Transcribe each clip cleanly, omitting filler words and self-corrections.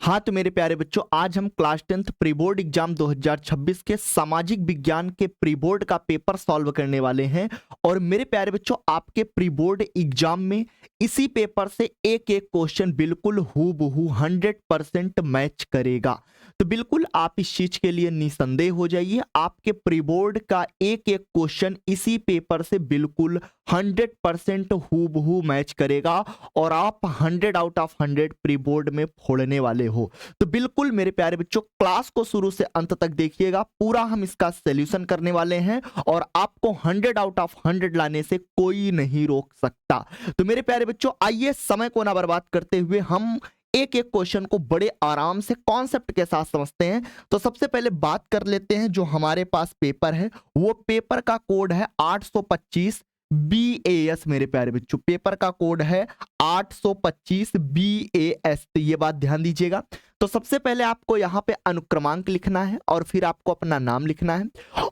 हाँ तो मेरे प्यारे बच्चों, आज हम class 10th pre board exam 2026 के सामाजिक विज्ञान के प्री बोर्ड का पेपर सॉल्व करने वाले हैं। और मेरे प्यारे बच्चों, आपके प्री बोर्ड एग्जाम में इसी पेपर से एक एक क्वेश्चन बिल्कुल हूबहू 100% मैच करेगा। तो बिल्कुल आप इस चीज के लिए निसंदेह हो जाइए, आपके प्री बोर्ड का एक एक क्वेश्चन इसी पेपर से बिल्कुल 100% हूबहू मैच करेगा और आप 100 आउट ऑफ 100 प्री बोर्ड में फोड़ने वाले हो। तो बिल्कुल मेरे प्यारे बच्चों, क्लास को शुरू से अंत तक देखिएगा, पूरा हम इसका सॉल्यूशन करने वाले हैं और आपको 100 आउट ऑफ 100 लाने से कोई नहीं रोक सकता। तो मेरे प्यारे बच्चों, आइए समय को ना बर्बाद करते हुए हम एक एक क्वेश्चन को बड़े आराम से कॉन्सेप्ट के साथ समझते हैं। तो सबसे पहले बात कर लेते हैं, जो हमारे पास पेपर है वो पेपर का कोड है 825 BAS। मेरे प्यारे बच्चों, पेपर का कोड है 825 BAS। तो ये बात ध्यान दीजिएगा। तो सबसे पहले आपको यहाँ पे अनुक्रमांक लिखना है और फिर आपको अपना नाम लिखना है।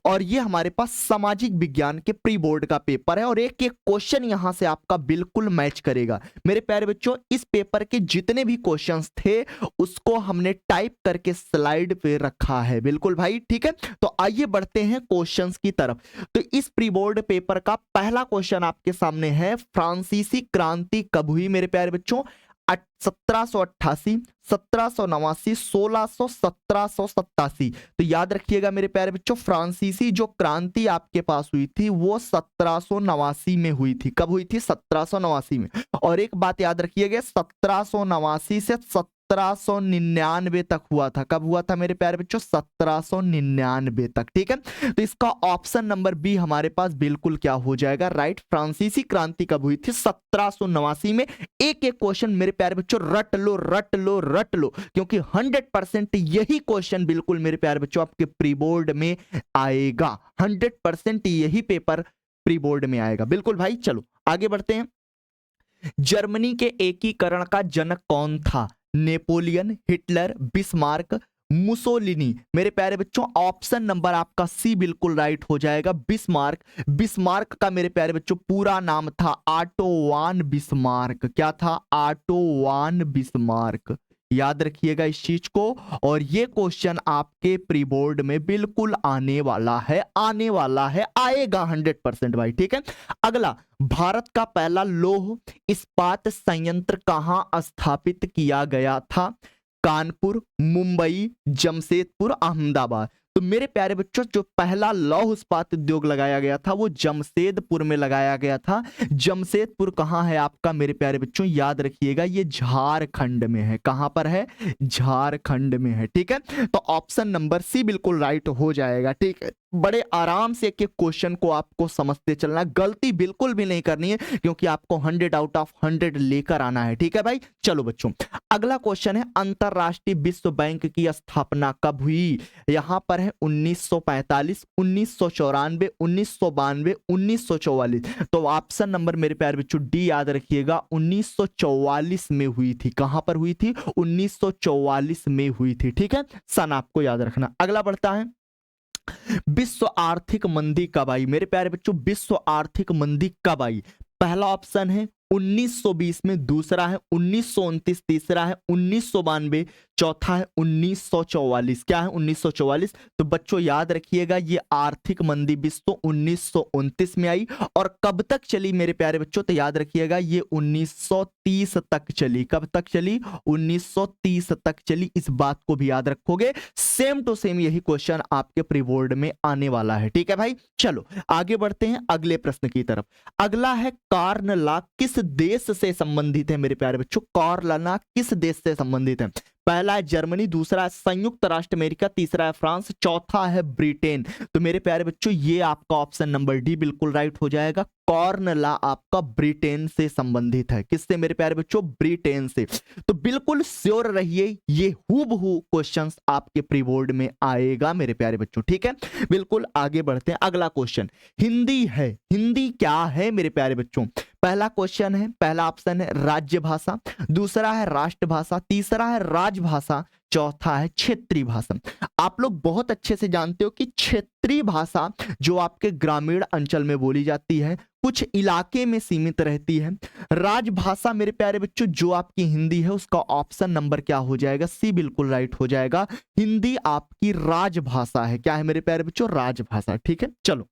और ये हमारे पास सामाजिक विज्ञान के प्री बोर्ड का पेपर है और एक एक क्वेश्चन यहाँ से आपका बिल्कुल मैच करेगा। मेरे प्यारे बच्चों, इस पेपर के जितने भी क्वेश्चंस थे उसको हमने टाइप करके स्लाइड पे रखा है। बिल्कुल भाई, ठीक है। तो आइए बढ़ते हैं क्वेश्चंस की तरफ। तो इस प्री बोर्ड पेपर का पहला क्वेश्चन आपके सामने है, फ्रांसीसी क्रांति कब हुई? मेरे प्यारे बच्चों, 1788, 1789, 1600, 1787। तो याद रखिएगा मेरे प्यारे बच्चों, फ्रांसीसी जो क्रांति आपके पास हुई थी वो 1789 में हुई थी। कब हुई थी? 1789 में। और एक बात याद रखिएगा, 1789 से 1799 तक हुआ था। कब हुआ था मेरे प्यारे बच्चों? 1799 तक, ठीक है। तो इसका ऑप्शन नंबर बी हमारे पास बिल्कुल क्या हो जाएगा? राइट। फ्रांसीसी क्रांति कब हुई थी? 1789 में। एक एक क्वेश्चन मेरे प्यारे बच्चों रट लो, रट लो, रट लो, क्योंकि 100% यही क्वेश्चन बिल्कुल मेरे प्यारे बच्चों आपके प्री बोर्ड में आएगा। 100% यही पेपर प्री बोर्ड में आएगा। बिल्कुल भाई, चलो आगे बढ़ते हैं। जर्मनी के एकीकरण का जनक कौन था? Napoleon, Hitler, Bismarck, Mussolini? मेरे प्यारे बच्चों, ऑप्शन नंबर आपका सी बिल्कुल राइट हो जाएगा, बिस्मार्क। बिस्मार्क का मेरे प्यारे बच्चों पूरा नाम था ऑटो वान बिस्मार्क। क्या था? ऑटो वान बिस्मार्क। याद रखिएगा इस चीज को। और ये क्वेश्चन आपके प्री बोर्ड में बिल्कुल आने वाला है, आने वाला है, आएगा 100% भाई, ठीक है। अगला, भारत का पहला लौह इस्पात संयंत्र कहां स्थापित किया गया था? कानपुर, मुंबई, जमशेदपुर, अहमदाबाद? तो मेरे प्यारे बच्चों, जो पहला लौह इस्पात उद्योग लगाया गया था वो जमशेदपुर में लगाया गया था। जमशेदपुर कहाँ है आपका मेरे प्यारे बच्चों? याद रखिएगा, ये झारखंड में है। कहां पर है? झारखंड में है, ठीक है। तो ऑप्शन नंबर सी बिल्कुल राइट हो जाएगा, ठीक है। बड़े आराम से एक एक क्वेश्चन को आपको समझते चलना, गलती बिल्कुल भी नहीं करनी है, क्योंकि आपको 100 आउट ऑफ 100 लेकर आना है, ठीक है भाई। चलो बच्चों, अगला क्वेश्चन है, अंतरराष्ट्रीय विश्व बैंक की स्थापना कब हुई? यहां पर है 1945, 1994, 1992, 1944। तो ऑप्शन नंबर मेरे प्यारे बच्चों डी याद रखिएगा, 1944 में हुई थी। कहां पर हुई थी? 1944 में हुई थी, ठीक है। सन आपको याद रखना। अगला बढ़ता है, विश्व आर्थिक मंदी कब आई? मेरे प्यारे बच्चों, विश्व आर्थिक मंदी कब आई? पहला ऑप्शन है 1920 में, दूसरा है 1929, तीसरा है 1992, चौथा है 1944। क्या है? 1944। तो बच्चों याद रखिएगा, ये आर्थिक मंदी विश्व 1929 में आई। और कब तक चली मेरे प्यारे बच्चों? तो याद रखिएगा, ये 1930 तक चली। कब तक चली? 1930 तक चली। इस बात को भी याद रखोगे। सेम टू सेम यही क्वेश्चन आपके प्री बोर्ड में आने वाला है, ठीक है भाई। चलो आगे बढ़ते हैं अगले प्रश्न की तरफ। अगला है, कॉर्न लॉ किस देश से संबंधित है? मेरे प्यारे बच्चों, कॉर्न लॉ किस देश से संबंधित है? पहला है जर्मनी, दूसरा है संयुक्त राष्ट्र अमेरिका, तीसरा है फ्रांस, चौथा है ब्रिटेन। तो मेरे प्यारे बच्चों, ये आपका ऑप्शन नंबर डी बिल्कुल राइट हो जाएगा। कॉर्न लॉ आपका ब्रिटेन से संबंधित है। किससे मेरे प्यारे बच्चों? ब्रिटेन से। तो बिल्कुल श्योर रहिए, ये हूबहू क्वेश्चंस आपके प्री बोर्ड में आएगा मेरे प्यारे बच्चों, ठीक है। बिल्कुल आगे बढ़ते हैं। अगला क्वेश्चन हिंदी है। हिंदी क्या है मेरे प्यारे बच्चों? पहला क्वेश्चन है, पहला ऑप्शन है राज्य भाषा, दूसरा है राष्ट्रभाषा, तीसरा है राजभाषा, चौथा है क्षेत्रीय भाषा। आप लोग बहुत अच्छे से जानते हो कि क्षेत्रीय भाषा जो आपके ग्रामीण अंचल में बोली जाती है कुछ इलाके में सीमित रहती है। राजभाषा मेरे प्यारे बच्चों जो आपकी हिंदी है उसका ऑप्शन नंबर क्या हो जाएगा, सी बिल्कुल राइट हो जाएगा। हिंदी आपकी राजभाषा है। क्या है मेरे प्यारे बच्चों, राजभाषा। ठीक है, चलो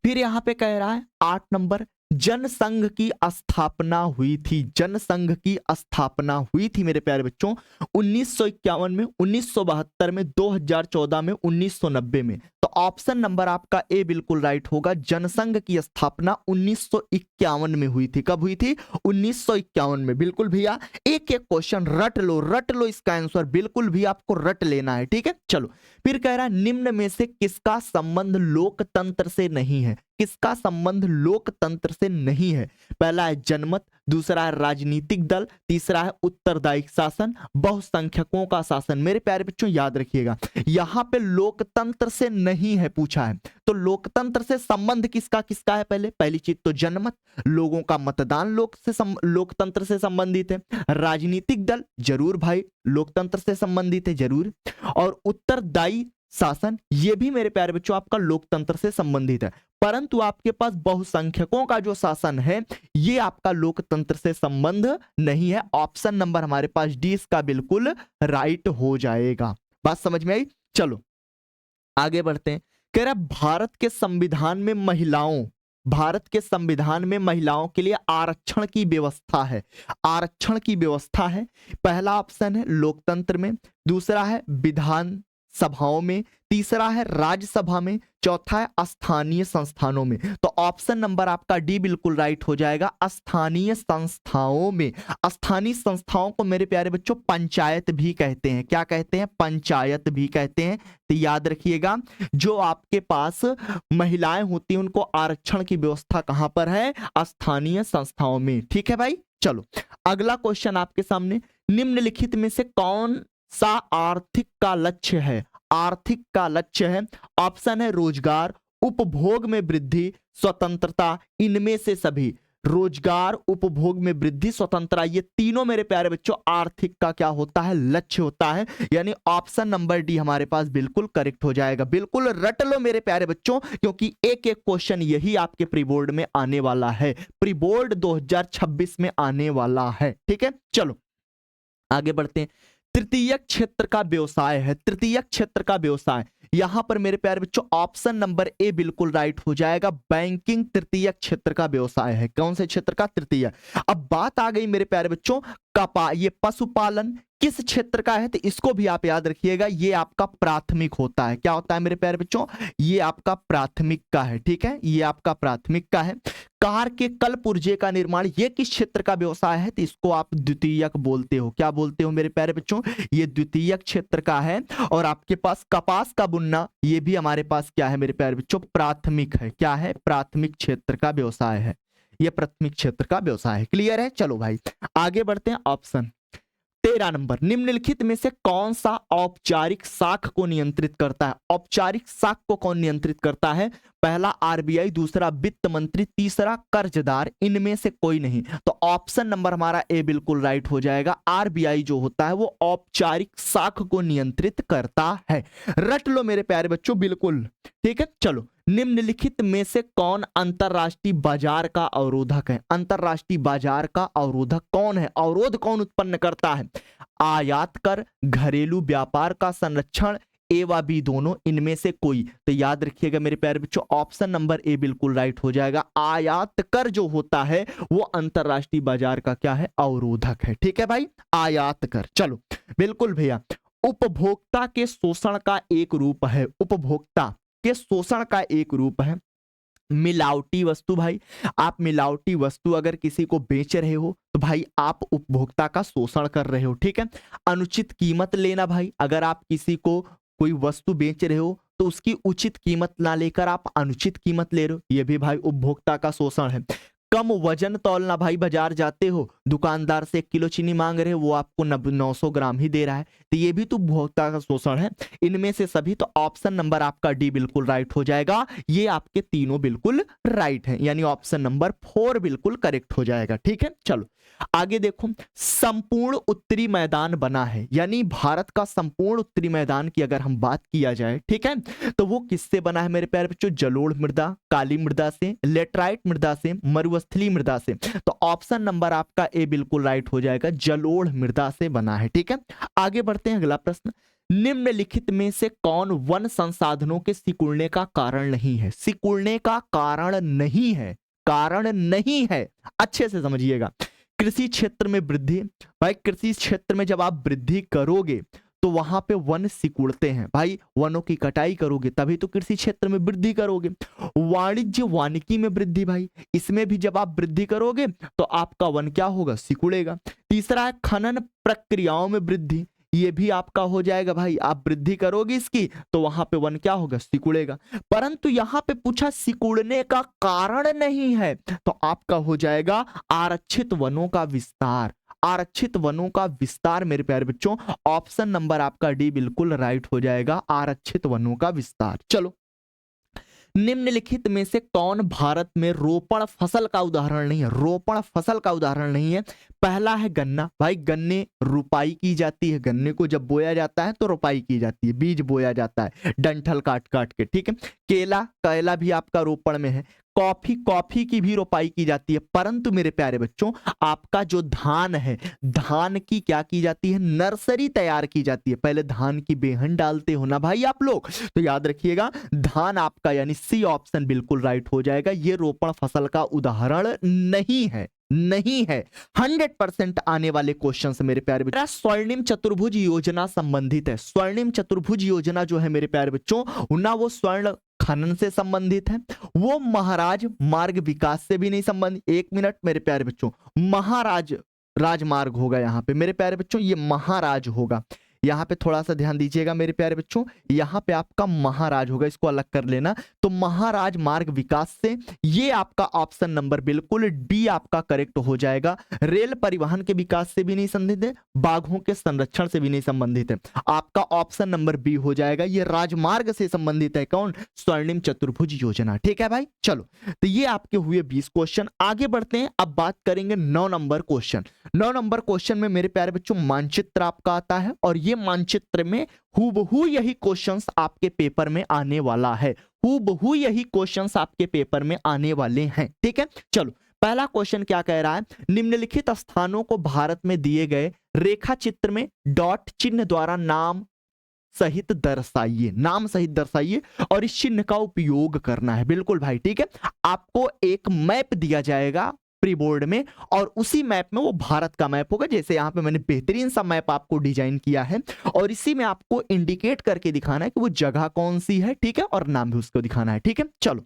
फिर यहां पे कह रहा है 8 नंबर, जनसंघ की स्थापना हुई थी। जनसंघ की स्थापना हुई थी मेरे प्यारे बच्चों 1951 में, 1972 में, 2014 में, 1990 में। तो ऑप्शन नंबर आपका ए बिल्कुल राइट होगा। जनसंघ की स्थापना 1951 में हुई थी। कब हुई थी, 1951 में। बिल्कुल भैया एक एक क्वेश्चन रट लो इसका आंसर बिल्कुल भी आपको रट लेना है। ठीक है, चलो फिर कह रहा है निम्न में से किसका संबंध लोकतंत्र से नहीं है। किसका संबंध लोकतंत्र से नहीं है। पहला है जनमत, दूसरा है राजनीतिक दल, तीसरा है उत्तरदायी शासन, बहुसंख्यकों का शासन। मेरे प्यारे बच्चों याद रखिएगा यहां पे लोकतंत्र से नहीं है पूछा है, तो लोकतंत्र से संबंध किसका किसका है। पहली चीज तो जनमत, लोगों का मतदान लोकतंत्र से संबंधित है। राजनीतिक दल जरूर भाई लोकतंत्र से संबंधित है जरूर, और उत्तरदायी शासन ये भी मेरे प्यारे बच्चों आपका लोकतंत्र से संबंधित है। परंतु आपके पास बहुसंख्यकों का जो शासन है ये आपका लोकतंत्र से संबंध नहीं है। ऑप्शन नंबर हमारे पास डी इसका बिल्कुल राइट हो जाएगा। बात समझ में आई, चलो आगे बढ़ते हैं। कह रहा भारत के संविधान में महिलाओं के लिए आरक्षण की व्यवस्था है। आरक्षण की व्यवस्था है। पहला ऑप्शन है लोकतंत्र में, दूसरा है विधान सभाओं में, तीसरा है राज्यसभा में, चौथा है स्थानीय संस्थानों में। तो ऑप्शन नंबर आपका डी बिल्कुल राइट हो जाएगा। स्थानीय संस्थाओं में। स्थानीय संस्थाओं को मेरे प्यारे बच्चों पंचायत भी कहते हैं। क्या कहते हैं, पंचायत भी कहते हैं। तो याद रखिएगा जो आपके पास महिलाएं होती हैं उनको आरक्षण की व्यवस्था कहां पर है, स्थानीय संस्थाओं में। ठीक है भाई, चलो अगला क्वेश्चन आपके सामने, निम्नलिखित में से कौन सा आर्थिक का लक्ष्य है। आर्थिक का लक्ष्य है, ऑप्शन है रोजगार, उपभोग में वृद्धि, स्वतंत्रता, इनमें से सभी। रोजगार, उपभोग में वृद्धि, स्वतंत्रता, ये तीनों मेरे प्यारे बच्चों आर्थिक का क्या होता है, लक्ष्य होता है। यानी ऑप्शन नंबर डी हमारे पास बिल्कुल करेक्ट हो जाएगा। बिल्कुल रट लो मेरे प्यारे बच्चों क्योंकि एक एक क्वेश्चन यही आपके प्री बोर्ड में आने वाला है। प्री बोर्ड 2026 में आने वाला है। ठीक है, चलो आगे बढ़ते हैं। तृतीय क्षेत्र का व्यवसाय है। तृतीय क्षेत्र का व्यवसाय, यहां पर मेरे प्यारे बच्चों ऑप्शन नंबर ए बिल्कुल राइट हो जाएगा। बैंकिंग तृतीय क्षेत्र का व्यवसाय है। कौन से क्षेत्र का, तृतीय। अब बात आ गई मेरे प्यारे बच्चों ये पशुपालन किस क्षेत्र का है, तो इसको भी आप याद रखिएगा ये आपका प्राथमिक होता है। क्या होता है मेरे प्यारे बच्चों, ये आपका प्राथमिक का है। ठीक है, ये आपका प्राथमिक का है। कार के कल पुर्जे का निर्माण ये किस क्षेत्र का व्यवसाय है, तो इसको आप द्वितीयक बोलते हो। क्या बोलते हो मेरे प्यारे बच्चों, ये द्वितीयक क्षेत्र का है। और आपके पास कपास का बुनना ये भी हमारे पास क्या है मेरे प्यारे बच्चों, प्राथमिक है। क्या है, प्राथमिक क्षेत्र का व्यवसाय है। ये प्राथमिक क्षेत्र का व्यवसाय है। क्लियर है, चलो भाई आगे बढ़ते हैं। ऑप्शन 13 नंबर, निम्नलिखित में से कौन सा औपचारिक साख को नियंत्रित करता है। औपचारिक साख को कौन नियंत्रित करता है, पहला आरबीआई, दूसरा वित्त मंत्री, तीसरा कर्जदार, इनमें से कोई नहीं। तो ऑप्शन नंबर हमारा ए बिल्कुल राइट हो जाएगा। आरबीआई जो होता है वो औपचारिक साख को नियंत्रित करता है। रट लो मेरे प्यारे बच्चों बिल्कुल। ठीक है, चलो निम्नलिखित में से कौन अंतरराष्ट्रीय बाजार का अवरोधक है। अंतरराष्ट्रीय बाजार का अवरोधक कौन है, अवरोध कौन उत्पन्न करता है। आयात कर, घरेलू व्यापार का संरक्षण, ए व बी दोनों, इनमें से कोई। तो याद रखिएगा मेरे प्यारे बच्चों ऑप्शन नंबर ए बिल्कुल राइट हो जाएगा। आयात कर जो होता है वो अंतरराष्ट्रीय बाजार का क्या है, अवरोधक है। ठीक है भाई, आयात कर। चलो बिल्कुल भैया, उपभोक्ता के शोषण का एक रूप है। उपभोक्ता के शोषण का एक रूप है मिलावटी वस्तु। भाई आप मिलावटी वस्तु अगर किसी को बेच रहे हो तो भाई आप उपभोक्ता का शोषण कर रहे हो। ठीक है, अनुचित कीमत लेना, भाई अगर आप किसी को कोई वस्तु बेच रहे हो तो उसकी उचित कीमत ना लेकर आप अनुचित कीमत ले रहे हो, ये भी भाई उपभोक्ता का शोषण है। कम वजन तौलना, भाई बाजार जाते हो दुकानदार से 1 किलो चीनी मांग रहे हो वो आपको 900 ग्राम ही दे रहा है, तो ये भी तो उपभोक्ता का शोषण है। इनमें से सभी, तो ऑप्शन नंबर आपका डी बिल्कुल राइट हो जाएगा। ये आपके तीनों बिल्कुल राइट हैं, यानी ऑप्शन नंबर 4 बिल्कुल करेक्ट हो जाएगा। ठीक है, चलो आगे देखो, संपूर्ण उत्तरी मैदान बना है, यानी भारत का संपूर्ण उत्तरी मैदान की अगर हम बात किया जाए, ठीक है, तो वो किससे बना है मेरे प्यारे बच्चों? जलोढ़ मृदा, काली मृदा से, लेटराइट मृदा से, मरुस्थलीय मृदा से। तो ऑप्शन नंबर आपका ए बिल्कुल राइट हो जाएगा, जलोढ़ मृदा से बना है, ठीक है। आगे बढ़ते हैं, अगला प्रश्न, निम्नलिखित में से कौन वन संसाधनों के सिकुड़ने का कारण नहीं है? सिकुड़ने का कारण नहीं है, कारण नहीं है, अच्छे से समझिएगा। कृषि क्षेत्र में वृद्धि, भाई कृषि क्षेत्र में जब आप वृद्धि करोगे तो वहां पे वन सिकुड़ते हैं, भाई वनों की कटाई करोगे तभी तो कृषि क्षेत्र में वृद्धि करोगे। वाणिज्य वानिकी में वृद्धि, भाई इसमें भी जब आप वृद्धि करोगे तो आपका वन क्या होगा? सिकुड़ेगा। तीसरा है खनन प्रक्रियाओं में वृद्धि, ये भी आपका हो जाएगा, भाई आप वृद्धि करोगे इसकी तो वहां पे वन क्या होगा? सिकुड़ेगा। परंतु यहां पे पूछा सिकुड़ने का कारण नहीं है, तो आपका हो जाएगा आरक्षित वनों का विस्तार। आरक्षित वनों का विस्तार मेरे प्यारे बच्चों, ऑप्शन नंबर आपका डी बिल्कुल राइट हो जाएगा, आरक्षित वनों का विस्तार। चलो, निम्नलिखित में से कौन भारत में रोपण फसल का उदाहरण नहीं है? रोपण फसल का उदाहरण नहीं है। पहला है गन्ना, भाई गन्ने रुपाई की जाती है, गन्ने को जब बोया जाता है तो रुपाई की जाती है, बीज बोया जाता है डंठल काट काट के, ठीक है। केला, केला भी आपका रोपण में है। कॉफी, कॉफी की भी रोपाई की जाती है। परंतु मेरे प्यारे बच्चों, आपका जो धान है, धान की क्या की जाती है? नर्सरी तैयार की जाती है। पहले धान की बेहन डालते हो ना भाई आप लोग, तो याद रखिएगा धान आपका यानी सी ऑप्शन बिल्कुल राइट हो जाएगा। ये रोपण फसल का उदाहरण नहीं है, नहीं है। 100% आने वाले क्वेश्चन से मेरे प्यारे बच्चों, स्वर्णिम चतुर्भुज योजना संबंधित है। स्वर्णिम चतुर्भुज योजना जो है मेरे प्यारे बच्चों, ना वो स्वर्ण खनन से संबंधित है, वो महाराज मार्ग विकास से भी नहीं संबंधित। एक मिनट मेरे प्यारे बच्चों, महाराज राजमार्ग होगा यहाँ पे मेरे प्यारे बच्चों, ये महाराज होगा। यहाँ पे थोड़ा सा ध्यान दीजिएगा मेरे प्यारे बच्चों, यहाँ पे आपका महाराज होगा, इसको अलग कर लेना। तो महाराज मार्ग विकास से, ये आपका ऑप्शन नंबर बिल्कुल डी आपका करेक्ट हो जाएगा। रेल परिवहन के विकास से भी नहीं संबंधित है, बाघों के संरक्षण से भी नहीं संबंधित है, आपका ऑप्शन नंबर बी हो जाएगा। ये राजमार्ग से संबंधित है, कौन? स्वर्णिम चतुर्भुज योजना, ठीक है भाई। चलो, तो ये आपके हुए 20 क्वेश्चन। आगे बढ़ते हैं, अब बात करेंगे 9 नंबर क्वेश्चन। 9 नंबर क्वेश्चन में मेरे प्यारे बच्चों मानचित्र आपका आता है, और ये मानचित्र में हूबहू यही क्वेश्चंस आपके पेपर में आने वाला है। हूबहू यही क्वेश्चंस आपके पेपर में आने वाले हैं, ठीक है। चलो, पहला क्वेश्चन क्या कह रहा है? निम्नलिखित स्थानों को भारत में दिए गए रेखा चित्र में डॉट चिन्ह द्वारा नाम सहित दर्शाइए, नाम सहित दर्शाइए, और इस चिन्ह का उपयोग करना है। बिल्कुल भाई, ठीक है। आपको एक मैप दिया जाएगा प्री बोर्ड में, और उसी मैप में वो भारत का मैप होगा। जैसे यहाँ पे मैंने बेहतरीन सा मैप आपको डिजाइन किया है, और इसी में आपको इंडिकेट करके दिखाना है कि वो जगह कौन सी है, ठीक है, और नाम भी उसको दिखाना है, ठीक है। चलो,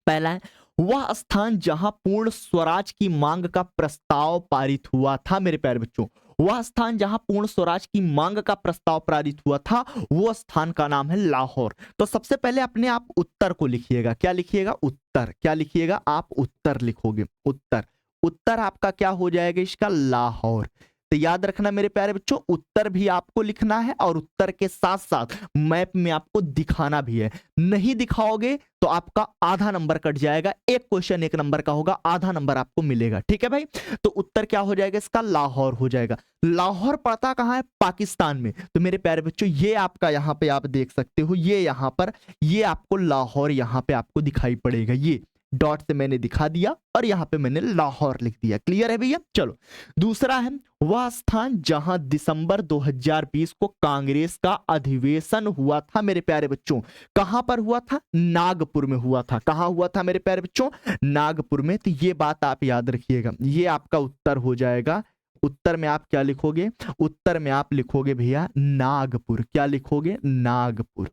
पहला है वह स्थान जहां पूर्ण स्वराज की मांग का प्रस्ताव पारित हुआ था। मेरे प्यारे बच्चों, वह स्थान जहां पूर्ण स्वराज की मांग का प्रस्ताव पारित हुआ था, वो स्थान का नाम है लाहौर। तो सबसे पहले अपने आप उत्तर को लिखिएगा। क्या लिखिएगा? उत्तर। क्या लिखिएगा? आप उत्तर लिखोगे, उत्तर। उत्तर आपका क्या हो जाएगा इसका? लाहौर। तो याद रखना मेरे प्यारे बच्चों, उत्तर भी आपको लिखना है, और उत्तर के साथ साथ मैप में आपको दिखाना भी है। नहीं दिखाओगे तो आपका आधा नंबर कट जाएगा। एक क्वेश्चन 1 नंबर का होगा, आधा नंबर आपको मिलेगा, ठीक है भाई। तो उत्तर क्या हो जाएगा इसका? लाहौर हो जाएगा। लाहौर पड़ता कहां है? पाकिस्तान में। तो मेरे प्यारे बच्चों, ये आपका यहां पे आप देख सकते हो, ये यहां पर, ये आपको लाहौर यहां पे आपको दिखाई पड़ेगा। ये डॉट से मैंने दिखा दिया, और यहां पे मैंने लाहौर लिख दिया। क्लियर है भैया? चलो, दूसरा है वह स्थान जहां दिसंबर 2020 को कांग्रेस का अधिवेशन हुआ था। मेरे प्यारे बच्चों, कहां पर हुआ था? नागपुर में हुआ था। कहां हुआ था मेरे प्यारे बच्चों? नागपुर में। तो ये बात आप याद रखिएगा, ये आपका उत्तर हो जाएगा। उत्तर में आप क्या लिखोगे? उत्तर में आप लिखोगे भैया नागपुर। क्या लिखोगे? नागपुर।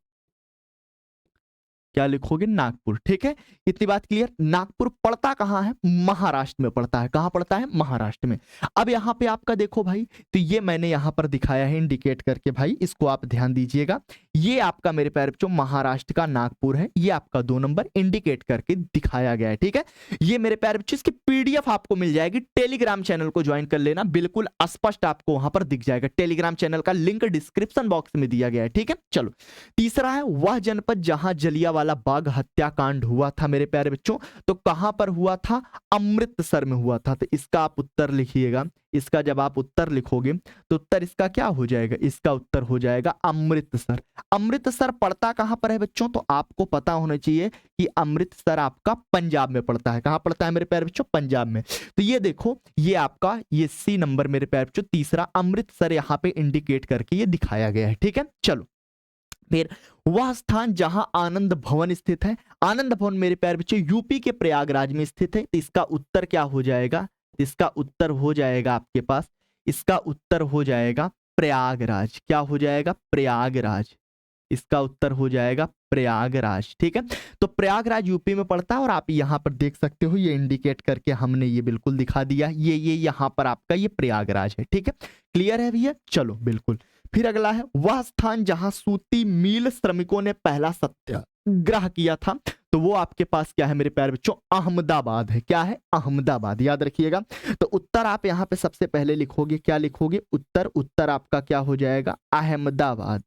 क्या लिखोगे? नागपुर, ठीक है। इतनी बात क्लियर। नागपुर पड़ता कहां है? महाराष्ट्र में पड़ता है। कहां पड़ता है? महाराष्ट्र में। अब यहां पे आपका देखो भाई, तो ये मैंने यहां पर दिखाया है इंडिकेट करके, भाई इसको आप ध्यान दीजिएगा। ये आपका मेरे प्यारे बच्चों महाराष्ट्र का नागपुर है, ये आपका 2 नंबर इंडिकेट करके दिखाया गया है, ठीक है। ये मेरे प्यारे बच्चों इसकी पीडीएफ आपको मिल जाएगी। टेलीग्राम चैनल को ज्वाइन कर लेना, बिल्कुल स्पष्ट आपको वहां पर दिख जाएगा। टेलीग्राम चैनल का लिंक डिस्क्रिप्शन बॉक्स में दिया गया है, ठीक है। चलो, तीसरा है वह जनपद जहां जलियांवाला वाला बाघ हत्याकांड हुआ था मेरे प्यारे बच्चों, तो कहां पर हुआ था? अमृतसर में हुआ था। तो इसका आप उत्तर लिखिएगा। इसका जब आप उत्तर लिखोगे तो उत्तर इसका क्या हो जाएगा? इसका उत्तर हो जाएगा अमृतसर। अमृतसर पड़ता कहां पर है बच्चों? तो आपको पता होना चाहिए कि अमृतसर आपका पंजाब में पड़ता है। कहां पड़ता है मेरे प्यारे बच्चों? पंजाब में। तो ये देखो, ये आपका ये सी नंबर मेरे प्यारे बच्चों, तीसरा अमृतसर यहां पे इंडिकेट करके ये दिखाया गया है। ठीक है, चलो फिर वह स्थान जहां आनंद भवन स्थित है। आनंद भवन मेरे प्यारे बच्चों यूपी के प्रयागराज में स्थित है। तो इसका उत्तर क्या हो जाएगा? इसका उत्तर हो जाएगा आपके पास, इसका उत्तर हो जाएगा प्रयागराज। क्या हो जाएगा? प्रयागराज। इसका उत्तर हो जाएगा प्रयागराज। ठीक है, तो प्रयागराज यूपी में पड़ता है और आप यहां पर देख सकते हो, ये इंडिकेट करके हमने ये बिल्कुल दिखा दिया। ये यहां पर आपका ये प्रयागराज है। ठीक है, क्लियर है भैया? चलो बिल्कुल। फिर अगला है वह स्थान जहां सूती मिल श्रमिकों ने पहला सत्याग्रह किया था। तो वो आपके पास क्या है मेरे प्यारे बच्चों? अहमदाबाद है। क्या है? अहमदाबाद, याद रखिएगा। तो उत्तर आप यहां पे सबसे पहले लिखोगे, क्या लिखोगे? उत्तर आपका क्या हो जाएगा? अहमदाबाद।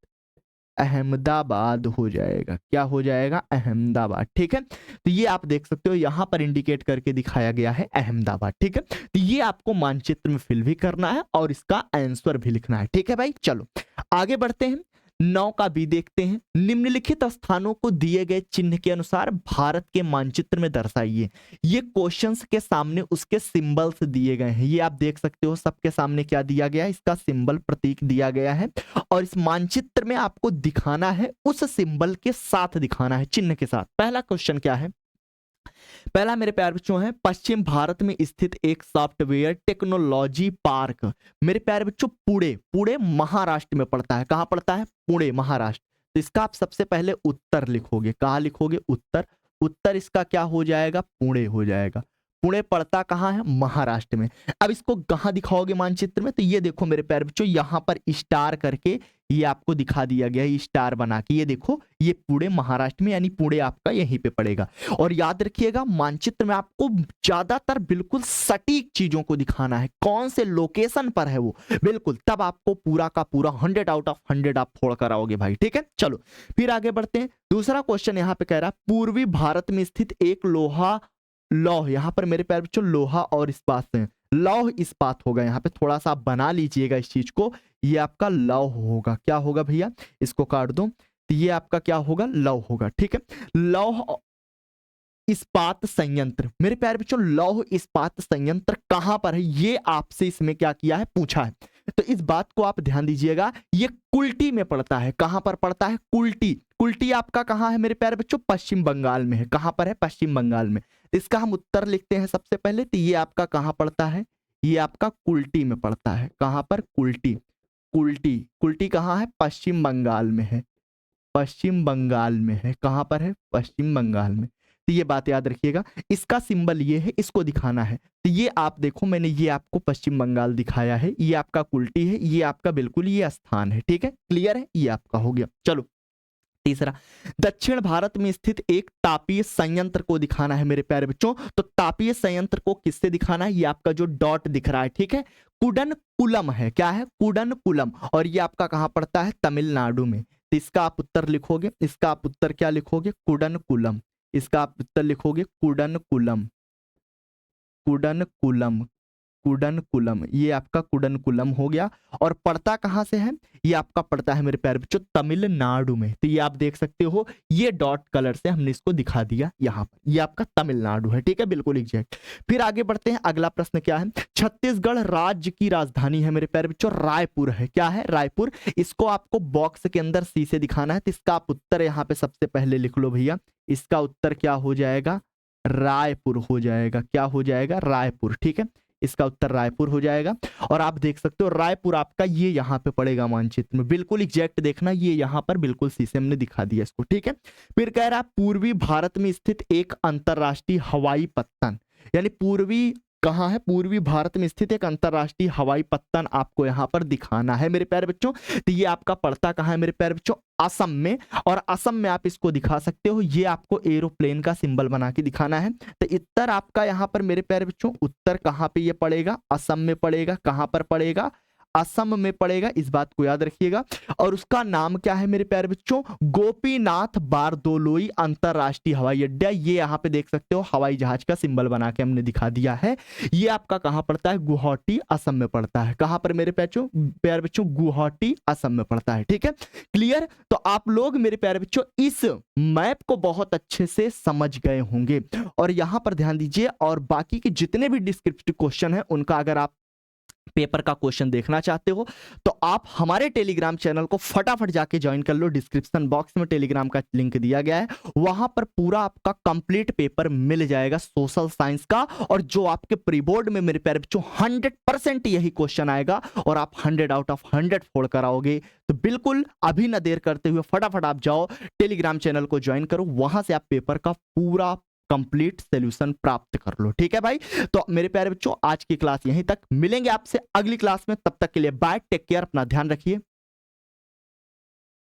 अहमदाबाद हो जाएगा। क्या हो जाएगा? अहमदाबाद। ठीक है, तो ये आप देख सकते हो यहां पर इंडिकेट करके दिखाया गया है अहमदाबाद। ठीक है, तो ये आपको मानचित्र में फिल भी करना है और इसका आंसर भी लिखना है। ठीक है भाई, चलो आगे बढ़ते हैं। 9 का भी देखते हैं। निम्नलिखित स्थानों को दिए गए चिन्ह के अनुसार भारत के मानचित्र में दर्शाइए। ये क्वेश्चंस के सामने उसके सिंबल्स दिए गए हैं। ये आप देख सकते हो सबके सामने क्या दिया गया है? इसका सिंबल, प्रतीक दिया गया है और इस मानचित्र में आपको दिखाना है, उस सिंबल के साथ दिखाना है, चिन्ह के साथ। पहला क्वेश्चन क्या है? पहला मेरे प्यारे बच्चों है पश्चिम भारत में स्थित एक सॉफ्टवेयर टेक्नोलॉजी पार्क। मेरे प्यारे बच्चों पुणे महाराष्ट्र में पड़ता है। कहां पड़ता है? पुणे महाराष्ट्र। तो इसका आप सबसे पहले उत्तर लिखोगे। कहां लिखोगे? उत्तर इसका क्या हो जाएगा? पुणे हो जाएगा। पुणे पड़ता कहां है? महाराष्ट्र में। अब इसको कहां दिखाओगे मानचित्र में? तो ये देखो मेरे प्यारे बच्चों, यहां पर स्टार करके ये आपको दिखा दिया गया है, स्टार बना के। ये देखो, ये पुणे महाराष्ट्र में, यानी पुणे आपका यहीं पे पड़ेगा। और याद रखिएगा मानचित्र में आपको ज्यादातर बिल्कुल सटीक चीजों को दिखाना है, कौन से लोकेशन पर है वो, बिल्कुल, तब आपको पूरा का पूरा 100 आउट ऑफ 100 आप फोड़ कर आओगे भाई। ठीक है, चलो फिर आगे बढ़ते हैं। दूसरा क्वेश्चन यहाँ पे कह रहा है पूर्वी भारत में स्थित एक लौह, यहां पर मेरे प्यारे बच्चों लोहा और इस्पात से लौह इस्पात होगा। यहाँ पे थोड़ा सा आप बना लीजिएगा इस चीज को, ये आपका लौह होगा। क्या होगा भैया? इसको काट दो, तो ये आपका क्या होगा? लौह होगा। ठीक है, लौह इस्पात संयंत्र। मेरे प्यारे बच्चों लौह इस्पात संयंत्र कहां पर है, ये आपसे इसमें क्या किया है? पूछा है। तो इस बात को आप ध्यान दीजिएगा, ये कुल्टी में पड़ता है। कहां पर पड़ता है? कुल्टी। कुल्टी आपका कहां है मेरे प्यारे बच्चों? पश्चिम बंगाल में है। कहां पर है? पश्चिम बंगाल में। इसका हम उत्तर लिखते हैं सबसे पहले। तो ये आपका कहां पड़ता है? ये आपका कुल्टी में पड़ता है। कहां पर? कुल्टी। कुल्टी कहां है? पश्चिम बंगाल में है। पश्चिम बंगाल में है। कहां पर है? पश्चिम बंगाल में। तो ये बात याद रखिएगा, इसका सिंबल ये है, इसको दिखाना है। तो ये आप देखो, मैंने ये आपको पश्चिम बंगाल दिखाया है, ये आपका कुल्टी है, ये आपका बिल्कुल ये स्थान है। ठीक है, क्लियर है? ये आपका हो गया। चलो तीसरा, दक्षिण भारत में स्थित एक तापीय संयंत्र को दिखाना है मेरे प्यारे बच्चों। तो तापीय संयंत्र को किससे दिखाना है? ये आपका जो डॉट दिख रहा है, ठीक है, कुडनकुलम है। क्या है? कुडनकुलम। और ये आपका कहां पड़ता है? तमिलनाडु में। तो इसका आप उत्तर लिखोगे, इसका आप उत्तर क्या लिखोगे? कुडनकुलम। इसका आप उत्तर लिखोगे कुडनकुलम। कुडनकुलम, कुडनकुलम, ये आपका कुडनकुलम हो गया। और पड़ता कहां से है? ये आपका पड़ता है मेरे प्यारे बच्चों तमिलनाडु में। तो ये आप देख सकते हो, ये डॉट कलर से हमने इसको दिखा दिया यहां पर, ये आपका तमिलनाडु है। ठीक है, बिल्कुल एग्जैक्ट। फिर आगे बढ़ते हैं, अगला प्रश्न क्या है? छत्तीसगढ़ राज्य की राजधानी है मेरे प्यारे बच्चों रायपुर है। क्या है? रायपुर। इसको आपको बॉक्स के अंदर सी से दिखाना है। तो इसका आप उत्तर यहाँ पे सबसे पहले लिख लो भैया। इसका उत्तर क्या हो जाएगा? रायपुर हो जाएगा। क्या हो जाएगा? रायपुर। ठीक है, इसका उत्तर रायपुर हो जाएगा। और आप देख सकते हो रायपुर आपका ये यहाँ पे पड़ेगा मानचित्र में, बिल्कुल एग्जैक्ट देखना, ये यहाँ पर बिल्कुल शीशे में दिखा दिया इसको। ठीक है, फिर कह रहा है पूर्वी भारत में स्थित एक अंतरराष्ट्रीय हवाई पत्तन, यानी पूर्वी कहाँ है? पूर्वी भारत में स्थित एक अंतरराष्ट्रीय हवाई पत्तन आपको यहाँ पर दिखाना है मेरे प्यारे बच्चों। तो ये आपका पड़ता कहाँ है मेरे प्यारे बच्चों? असम में। और असम में आप इसको दिखा सकते हो, ये आपको एरोप्लेन का सिंबल बना के दिखाना है। तो उत्तर आपका यहाँ पर मेरे प्यारे बच्चों, उत्तर कहाँ पे ये पड़ेगा? असम में पड़ेगा। कहाँ पर पड़ेगा? असम में पड़ेगा, इस बात को याद रखिएगा। और उसका नाम क्या है मेरे प्यारे बच्चों? गोपीनाथ बारदोलोई अंतरराष्ट्रीय हवाई अड्डा। ये यहाँ पे देख सकते हो हवाई जहाज का सिंबल बना के हमने दिखा दिया है। ये आपका कहाँ पड़ता है? गुवाहाटी असम में पड़ता है। कहाँ पर मेरे प्यारे बच्चों? गुवाहाटी असम में पड़ता है। ठीक है, क्लियर? तो आप लोग मेरे प्यारे बच्चों इस मैप को बहुत अच्छे से समझ गए होंगे। और यहां पर ध्यान दीजिए, और बाकी के जितने भी डिस्क्रिप्टिव क्वेश्चन है उनका अगर आप पेपर का क्वेश्चन देखना चाहते हो तो आप हमारे टेलीग्राम चैनल को फटाफट जाके ज्वाइन कर लो। डिस्क्रिप्शन बॉक्स में टेलीग्राम का लिंक दिया गया है, वहां पर पूरा आपका कंप्लीट पेपर मिल जाएगा सोशल साइंस का। और जो आपके प्री बोर्ड में मेरे प्यारे बच्चों 100% यही क्वेश्चन आएगा और आप 100 आउट ऑफ 100 फोड़ कर आओगे। तो बिल्कुल अभी ना देर करते हुए फटाफट आप जाओ, टेलीग्राम चैनल को ज्वाइन करो, वहां से आप पेपर का पूरा कंप्लीट सॉल्यूशन प्राप्त कर लो। ठीक है भाई, तो मेरे प्यारे बच्चों आज की क्लास यहीं तक, मिलेंगे आपसे अगली क्लास में। तब तक के लिए बाय, टेक केयर, अपना ध्यान रखिए।